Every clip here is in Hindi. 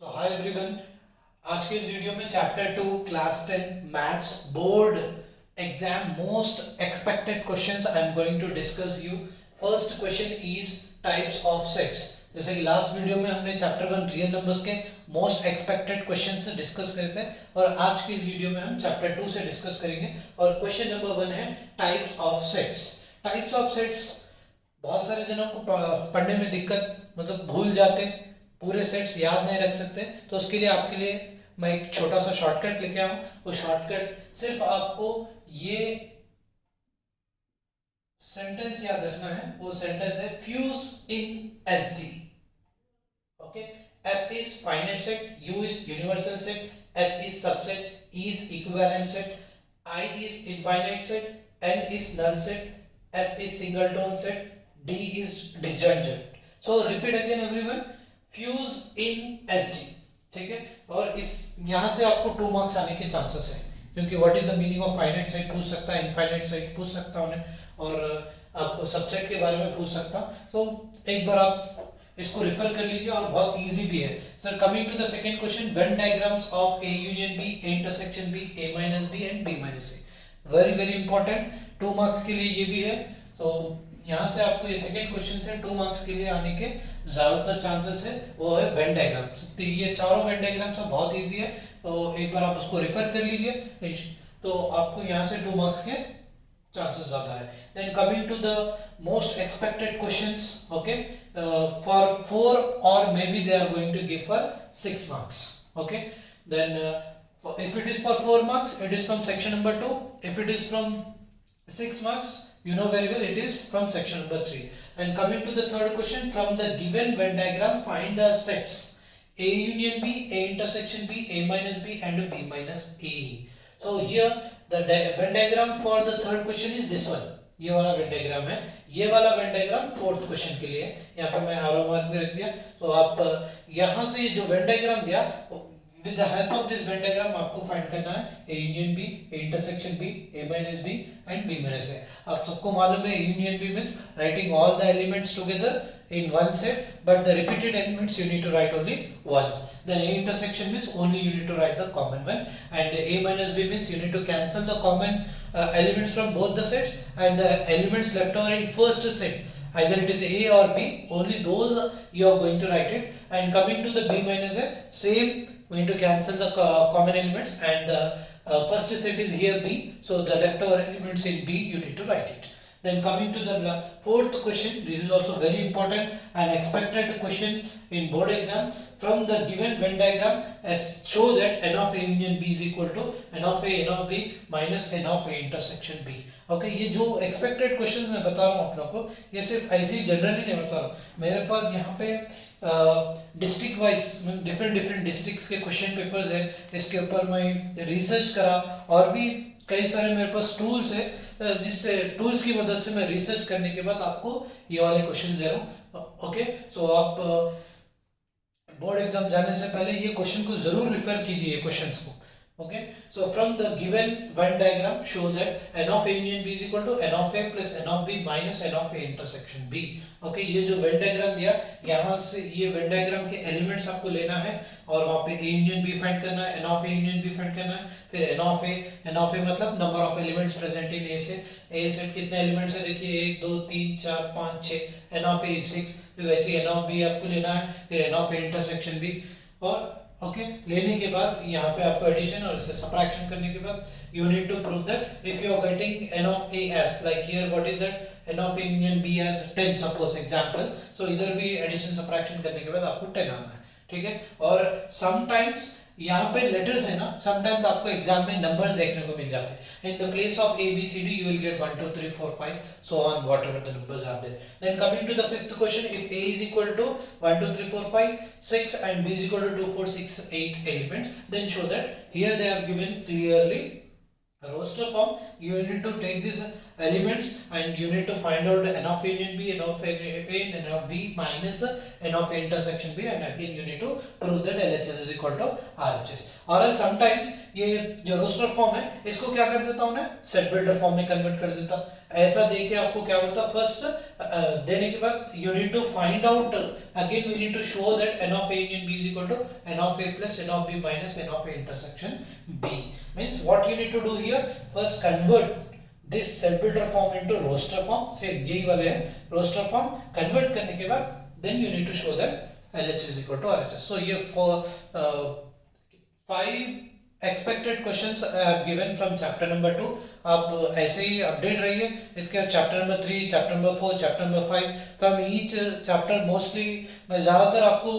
सो हाय एवरीवन। आज के इस वीडियो में chapter 2 class 10 maths board exam most expected questions I am going to discuss you. First question is types of sets. जैसे कि लास्ट वीडियो में हमने चैप्टर 1 रियल नंबर्स के मोस्ट एक्सपेक्टेड क्वेश्चंस से डिस्कस करे थे और आज के इस वीडियो में हम चैप्टर 2 से डिस्कस करेंगे और क्वेश्चन नंबर 1 है types of sets. Types of sets बहुत सारे जनों को पढ़ने में दिक्कत मतलब भूल जाते, पूरे सेट्स याद नहीं रख सकते, तो उसके लिए आपके लिए मैं एक छोटा सा शॉर्टकट लेके आया हूं। वो शॉर्टकट सिर्फ आपको ये सेंटेंस याद रखना है। वो सेंटेंस है fuse in SD. Okay, F is finite set, U is universal set, S is subset, E is equivalent set, I is infinite set, N is null set, S is singleton set, D is disjoint set. So repeat again everyone. Fuse in SD. ठीक है, और इस यहाँ से आपको 2 मार्क्स आने के चांसेस है, क्योंकि what is the meaning of finite set पूछ सकता है, इनफाइनाइट सेट पूछ सकता हूँ और आपको सबसेट के बारे में पूछ सकता। तो एक बार आप इसको रेफर कर लीजिए और बहुत इजी भी है। Sir coming to the second question, Venn diagrams of A union B, A intersection B, A minus B and B minus A. Very very important, 2 marks के लिए ये भी है। तो यहाँ से आपको ये सेकंड क्वेश्चन से 2 मार्क्स के लिए आने के ज्यादातर चांसेस है, वो है वेन डायग्राम। तो ये चारों वेन डायग्राम्स बहुत इजी है, तो एक बार आप उसको रेफर कर लीजिए, तो आपको यहाँ से 2 मार्क्स के chances ज़्यादा है। Then coming to the most expected questions, okay, for 4 or maybe they are going to give for 6 marks, okay. Then if it is for 4 marks, it is from section number 2. If it is from 6 marks, you know very well it is from section number 3. And coming to the third question, from the given Venn diagram, find the sets A union B, A intersection B, A minus B and B minus A. So here the Venn diagram for the third question is this one. ये वाला Venn diagram है। ये वाला Venn diagram फोर्थ क्वेश्चन के लिए यहाँ पे मैं आरो मार्क भी रख दिया। तो आप यहाँ से जो Venn diagram दिया, with the help of this Venn diagram आपको फाइंड करना है A union B, A intersection B, A minus B and B minus A। आप सबको मालूम है union B means writing all the elements together in one set, but the repeated elements you need to write only once. Then A intersection means only you need to write the common one, and A minus B means you need to cancel the common elements from both the sets, and the elements left over in first set, either it is A or B, only those you are going to write it. And coming to the B minus A, same, we need to cancel the common elements, and the first set is here B, so the leftover elements in B you need to write it. Then coming to the fourth question, this is also very important and expected question in board exam. From the given Venn diagram, as show that n of A union B is equal to n of A n of B minus n of A intersection B. Okay, ये जो expected questions मैं बता रहा हूँ आप लोगों को, ये सिर्फ ऐसे ही जनरली नहीं बता रहा हूँ। मेरे पास यहाँ पे डिस्ट्रिक्ट वाइज डिफरेंट डिस्ट्रिक्ट्स के क्वेश्चन पेपर्स है, इसके ऊपर मैं रिसर्च करा और भी कई सारे मेरे पास टूल्स है, जिससे टूल्स की मदद से मैं रिसर्च करने के बाद आपको ये वाले क्वेश्चन दे रहा हूँ। ओके, सो आप बोर्ड एग्जाम जाने से पहले ये क्वेश्चन को जरूर रेफर कीजिए, क्वेश्चंस को। Okay, so from the given Venn diagram, show that n of A union B is equal to n of A plus n of B minus n of A intersection B. Okay, ये जो Venn diagram दिया, यहाँ से ये Venn diagram के elements आपको लेना है और वहाँ पे A union B फाइंड करना है, n of A union B find करना है, फिर n of A मतलब number of elements present in A set। A set कितने elements है देखिए, 1 2 3 4 5 6, n of A is 6। फिर वैसे n of B आपको लेना है, फिर n of A intersection B, और ओके लेने के बाद यहाँ पे आपको एडिशन और इससे सबट्रैक्शन करने के बाद you need to prove that if you are getting n of A as like here what is that n of A union B as 10 suppose example, so इधर भी एडिशन सबट्रैक्शन करने के बाद आपको 10 आना है, ठीक है। और समटाइम्स यहाँ पे लेटर्स है ना, समटाइम्स आपको एग्जाम में नंबर्स देखने को मिल जाते हैं। In the place of A B C D you will get 1 2 3 4 5 so on whatever the numbers are there. Then coming to the fifth question, if A is equal to 1 2 3 4 5 6 and B is equal to 2 4 6 8 elements, then show that here they have given clearly roster form. You need to take this elements and you need to find out n of a union b, n of a in, n of b minus n of a intersection b, and again you need to prove that LHS is equal to RHS. और sometimes ये जो रोस्टर फॉर्म है इसको क्या कर देता हूँ मैं सेट बिल्डर फॉर्म में कन्वर्ट कर देता हूँ. ऐसा देके आपको क्या होता फर्स्ट देने के बाद you need to find out again we need to show that n of a union b is equal to n of a plus n of b minus n of a intersection b. Means what you need to do here, first convert this set builder form into roster form. से यही वाले हैं roster form, convert करने के बाद then you need to show that LHS is equal to RHS. So ये for 5 expected questions I have given from chapter number 2. आप ऐसे ही अपडेट रहिए. इसके बाद chapter number 3, chapter number 4, chapter number 5 from each chapter mostly मैं ज़्यादातर आपको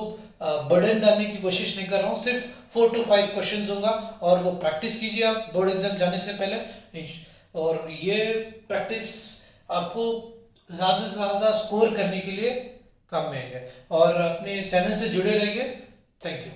बर्डन डालने की कोशिश नहीं कर रहा हूँ. सिर्फ 4 to 5 क्वेश्चन दूंगा और वो प्रैक्टिस कीजिए आप बोर्ड एग्जाम जाने से पहले. और ये प्रैक्टिस आपको ज़्यादा से ज़्यादा स्कोर करने के लिए काम में है. और अपने चैनल से जुड़े रहिए. Thank you.